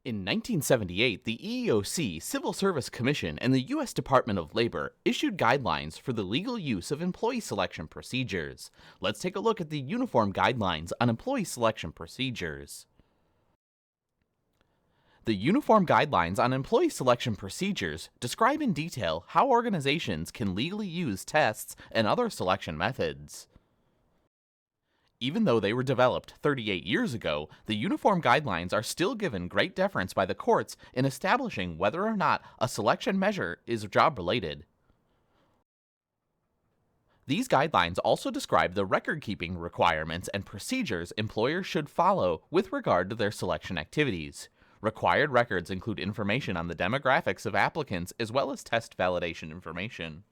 In 1978, the EEOC, Civil Service Commission, and the U.S. Department of Labor issued guidelines for the legal use of employee selection procedures. Let's take a look at the Uniform Guidelines on Employee Selection Procedures. The Uniform Guidelines on Employee Selection Procedures describe in detail how organizations can legally use tests and other selection methods. Even though they were developed 38 years ago, the Uniform Guidelines are still given great deference by the courts in establishing whether or not a selection measure is job-related. These guidelines also describe the record-keeping requirements and procedures employers should follow with regard to their selection activities. Required records include information on the demographics of applicants as well as test validation information.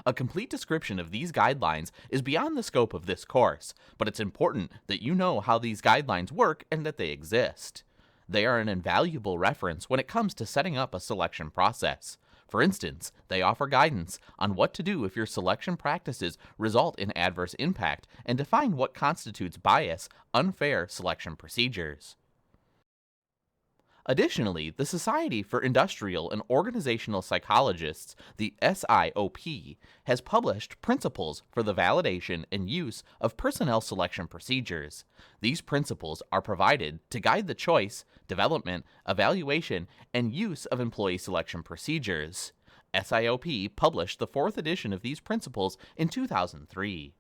A complete description of these guidelines is beyond the scope of this course, but it's important that you know how these guidelines work and that they exist. They are an invaluable reference when it comes to setting up a selection process. For instance, they offer guidance on what to do if your selection practices result in adverse impact and define what constitutes bias, unfair selection procedures. Additionally, the Society for Industrial and Organizational Psychologists, the SIOP, has published principles for the validation and use of personnel selection procedures. These principles are provided to guide the choice, development, evaluation, and use of employee selection procedures. SIOP published the 4th edition of these principles in 2003.